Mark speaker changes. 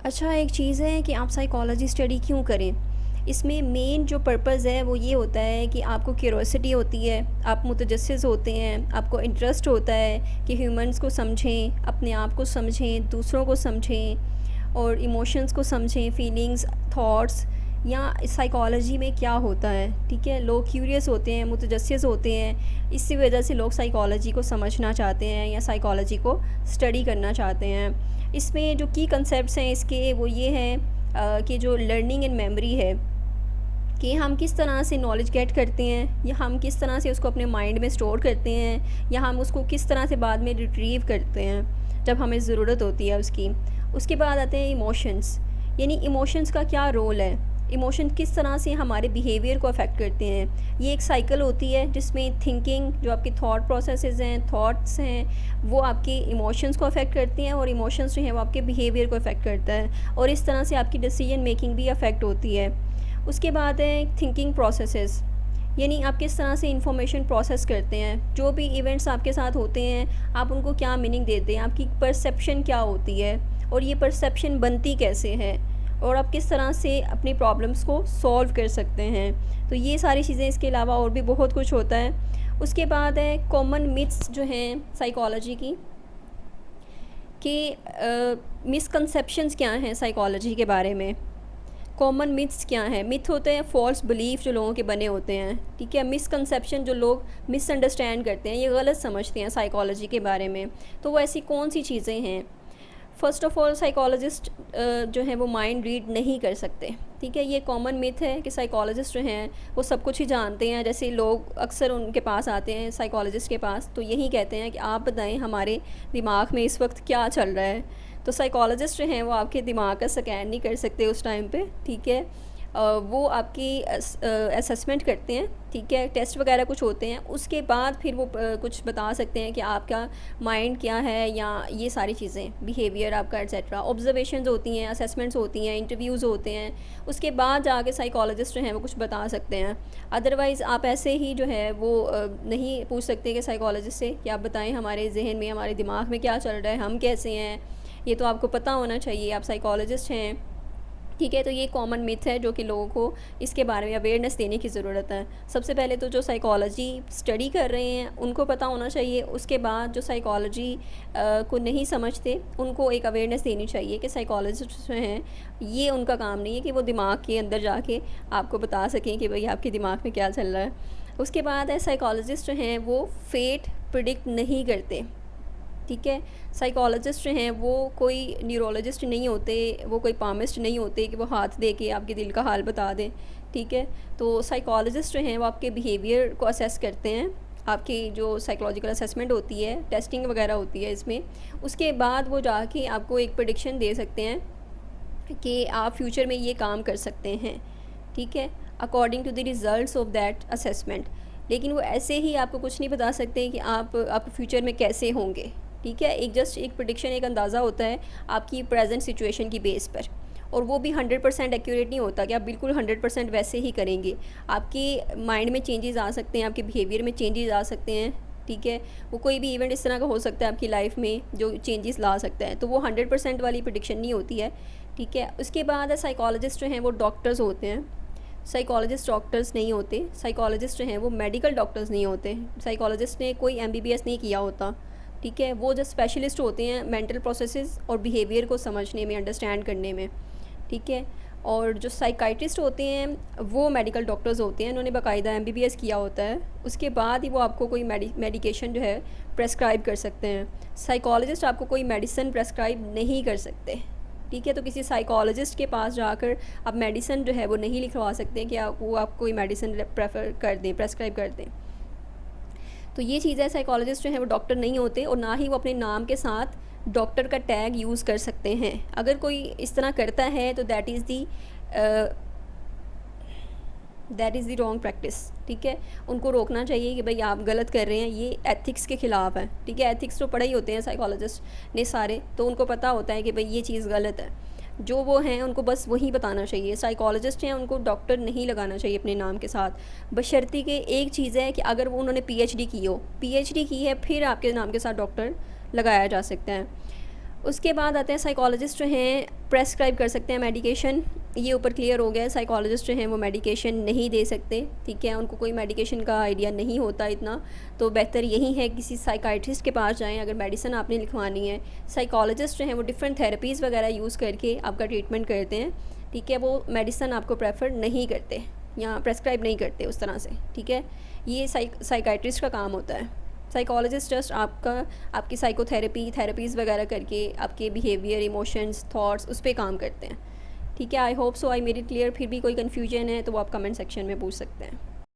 Speaker 1: अच्छा, एक चीज़ है कि आप साइकोलॉजी स्टडी क्यों करें? इसमें मेन जो पर्पज़ है वो ये होता है कि आपको क्यूरोसिटी होती है, आप मुतजस्सिस होते हैं, आपको इंटरेस्ट होता है कि ह्यूमन्स को समझें, अपने आप को समझें, दूसरों को समझें और इमोशंस को समझें, फीलिंग्स, थॉट्स या साइकोलॉजी में क्या होता है, ठीक है? लोग क्यूरियस होते हैं, मुतजस्सिस होते हैं, इसी वजह से लोग साइकोलॉजी को समझना चाहते हैं या साइकोलॉजी को स्टडी करना चाहते हैं। इसमें जो की कंसेप्ट्स हैं इसके वो ये हैं कि जो लर्निंग एंड मेमोरी है कि हम किस तरह से नॉलेज गेट करते हैं या हम किस तरह से उसको अपने माइंड में स्टोर करते हैं या हम उसको किस तरह से बाद में रिट्रीव करते हैं जब हमें ज़रूरत होती है उसकी। उसके बाद आते हैं इमोशंस, यानी इमोशंस का क्या रोल है, इमोशन किस तरह से हमारे बिहेवियर को अफेक्ट करते हैं। ये एक साइकिल होती है जिसमें थिंकिंग, जो आपकी थॉट प्रोसेसेस हैं, थॉट्स हैं, वो आपके इमोशंस को अफेक्ट करती हैं और इमोशंस जो हैं वो आपके बिहेवियर को अफेक्ट करता है और इस तरह से आपकी डिसीजन मेकिंग भी अफेक्ट होती है। उसके बाद है थिंकिंग प्रोसेसेस, यानी आप किस तरह से इंफॉर्मेशन प्रोसेस करते हैं, जो भी इवेंट्स आपके साथ होते हैं आप उनको क्या मीनिंग देते हैं, आपकी परसेप्शन क्या होती है और ये परसेप्शन बनती कैसे है और आप किस तरह से अपनी प्रॉब्लम्स को सॉल्व कर सकते हैं। तो ये सारी चीज़ें, इसके अलावा और भी बहुत कुछ होता है। उसके बाद है कॉमन मिथ्स जो हैं साइकोलॉजी की, कि मिसकंसेप्शंस क्या हैं साइकोलॉजी के बारे में। कॉमन मिथ्स क्या हैं? मिथ होते हैं फॉल्स बिलीफ जो लोगों के बने होते हैं, ठीक है। मिसकंसेप्शन जो लोग मिसअंडरस्टैंड करते हैं, ये गलत समझते हैं साइकोलॉजी के बारे में। तो वो ऐसी कौन सी चीज़ें हैं? फ़र्स्ट ऑफ़ ऑल, साइकोलॉजिस्ट जो हैं वो माइंड रीड नहीं कर सकते, ठीक है। ये कॉमन मिथ है कि साइकोलॉजिस्ट जो हैं वो सब कुछ ही जानते हैं। जैसे लोग अक्सर उनके पास आते हैं साइकोलॉजिस्ट के पास, तो यही कहते हैं कि आप बताएं हमारे दिमाग में इस वक्त क्या चल रहा है। तो साइकोलॉजिस्ट जो हैं वो आपके दिमाग का स्कैन नहीं कर सकते उस टाइम पे, ठीक है। वो आपकी असेसमेंट करते हैं, ठीक है, टेस्ट वगैरह कुछ होते हैं, उसके बाद फिर वो कुछ बता सकते हैं कि आपका माइंड क्या है या ये सारी चीज़ें, बिहेवियर आपका एट्सेट्रा। ऑब्जर्वेशंस होती हैं, असेसमेंट्स होती हैं, इंटरव्यूज़ होते हैं, उसके बाद जाके साइकोलॉजिस्ट जो हैं वो कुछ बता सकते हैं। अदरवाइज़ आप ऐसे ही जो है वो नहीं पूछ सकते कि साइकोलॉजिस्ट से कि आप बताएं हमारे जहन में, हमारे दिमाग में क्या चल रहा है, हम कैसे हैं। ये तो आपको पता होना चाहिए, आप साइकोलॉजिस्ट हैं, ठीक है। तो ये कॉमन मिथ है जो कि लोगों को इसके बारे में अवेयरनेस देने की ज़रूरत है। सबसे पहले तो जो साइकोलॉजी स्टडी कर रहे हैं उनको पता होना चाहिए। उसके बाद जो साइकोलॉजी को नहीं समझते उनको एक अवेयरनेस देनी चाहिए कि साइकोलॉजिस्ट जो हैं ये उनका काम नहीं है कि वो दिमाग के अंदर जाके आपको बता सकें कि भाई आपके दिमाग में क्या चल रहा है। उसके बाद है साइकोलॉजिस्ट जो हैं वो फेट प्रिडिक्ट नहीं करते, ठीक है। साइकोलॉजिस्ट जो हैं वो कोई न्यूरोलॉजिस्ट नहीं होते, वो कोई पामिस्ट नहीं होते कि वो हाथ दे के आपके दिल का हाल बता दें, ठीक है। तो साइकोलॉजिस्ट जो हैं वो आपके बिहेवियर को असेस करते हैं, आपकी जो साइकोलॉजिकल असेसमेंट होती है, टेस्टिंग वगैरह होती है इसमें। उसके बाद वो जाके आपको एक प्रेडिक्शन दे सकते हैं कि आप फ्यूचर में ये काम कर सकते हैं, ठीक है, according to the results of that assessment. लेकिन वो ऐसे ही आपको कुछ नहीं बता सकते कि आप फ्यूचर में कैसे होंगे, ठीक है। एक जस्ट एक प्रेडिक्शन, एक अंदाज़ा होता है आपकी प्रेजेंट सिचुएशन की बेस पर, और वो भी 100% एक्यूरेट नहीं होता कि आप बिल्कुल 100% वैसे ही करेंगे। आपके माइंड में चेंजेस आ सकते हैं, आपके बिहेवियर में चेंजेस आ सकते हैं, ठीक है। वो कोई भी इवेंट इस तरह का हो सकता है आपकी लाइफ में जो चेंजेस ला सकता है, तो वो 100% वाली प्रेडिक्शन नहीं होती है, ठीक है। उसके बाद साइकोलॉजिस्ट जो हैं वो डॉक्टर्स होते हैं। साइकोलॉजिस्ट डॉक्टर्स नहीं होते, साइकोलॉजिस्ट जो हैं वो मेडिकल डॉक्टर्स नहीं होते। साइकोलॉजिस्ट ने कोई MBBS नहीं किया होता, ठीक है। वो जो स्पेशलिस्ट होते हैं मेंटल प्रोसेसेस और बिहेवियर को समझने में, अंडरस्टैंड करने में, ठीक है। और जो साइकाइट्रिस्ट होते हैं वो मेडिकल डॉक्टर्स होते हैं, उन्होंने बाकायदा MBBS किया होता है, उसके बाद ही वो आपको कोई मेडिकेशन जो है प्रेस्क्राइब कर सकते हैं। साइकोलॉजिस्ट आपको कोई मेडिसिन प्रेस्क्राइब नहीं कर सकते, ठीक है। तो किसी साइकोलॉजिस्ट के पास जाकर आप मेडिसिन जो है वो नहीं लिखवा सकते कि वो आपको कोई मेडिसिन प्रेफर कर दें, प्रेस्क्राइब कर दें। तो ये चीज़ है, साइकोलॉजिस्ट जो है वो डॉक्टर नहीं होते और ना ही वो अपने नाम के साथ डॉक्टर का टैग यूज़ कर सकते हैं। अगर कोई इस तरह करता है तो that is the wrong practice, ठीक है। उनको रोकना चाहिए कि भाई आप गलत कर रहे हैं, ये एथिक्स के ख़िलाफ़ है, ठीक है। एथिक्स तो पढ़े ही होते हैं साइकोलॉजिस्ट ने सारे, तो उनको पता होता है कि भाई ये चीज़ गलत है। जो वो हैं उनको बस वही बताना चाहिए। साइकोलॉजिस्ट हैं उनको डॉक्टर नहीं लगाना चाहिए अपने नाम के साथ, बशर्ते कि एक चीज़ है कि अगर वो उन्होंने PhD की हो, PhD की है फिर आपके नाम के साथ डॉक्टर लगाया जा सकता है। उसके बाद आते हैं साइकोलॉजिस्ट जो हैं प्रेस्क्राइब कर सकते हैं मेडिकेशन। ये ऊपर क्लियर हो गया है, साइकोलॉजिस्ट जो हैं वो मेडिकेशन नहीं दे सकते, ठीक है, उनको कोई मेडिकेशन का आइडिया नहीं होता इतना, तो बेहतर यही है किसी साइकाइट्रिस्ट के पास जाएं अगर मेडिसिन आपने लिखवानी है। साइकोलॉजिस्ट जो हैं वो डिफरेंट थेरेपीज़ वगैरह यूज़ करके आपका ट्रीटमेंट करते हैं, ठीक है, वो मेडिसिन आपको प्रेफर नहीं करते या प्रेस्क्राइब नहीं करते उस तरह से, ठीक है। ये साइकाइट्रिस्ट का काम होता है। साइकोलॉजिस्ट जस्ट आपकी थेरेपीज़ वगैरह करके आपके बिहेवियर, इमोशंस, थॉट्स उस पर काम करते हैं, ठीक है। I hope so I made it clear. फिर भी कोई कन्फ्यूजन है तो वो आप कमेंट सेक्शन में पूछ सकते हैं।